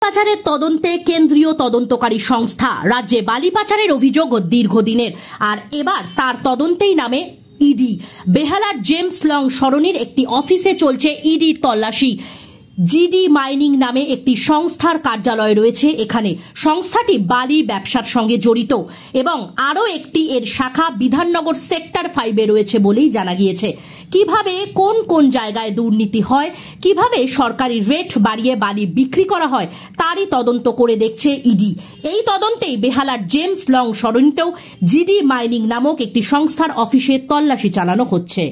পাচারের তদন্তে কেন্দ্রীয় তদন্তকারী সংস্থা। রাজ্যে বালি পাচারের অভিযোগ দীর্ঘদিনের, আর এবার তার তদন্তেই নামে ইডি। বেহালার জেমস লং সরণির একটি অফিসে চলছে ইডির তল্লাশি। জিডি মাইনিং নামে একটি সংস্থার কার্যালয় রয়েছে এখানে। সংস্থাটি বালি ব্যবসার সঙ্গে জড়িত এবং আরও একটি এর শাখা বিধাননগর সেক্টর 5-এ রয়েছে বলেই জানা গিয়েছে। কিভাবে কোন কোন জায়গায় দুর্নীতি হয়, কিভাবে সরকারি রেট বাড়িয়ে বালি বিক্রি করা হয়, তারই তদন্ত করে দেখছে ইডি। এই তদন্তেই বেহালার জেমস লং সরণিতেও জিডি মাইনিং নামক একটি সংস্থার অফিসে তল্লাশি চালানো হচ্ছে।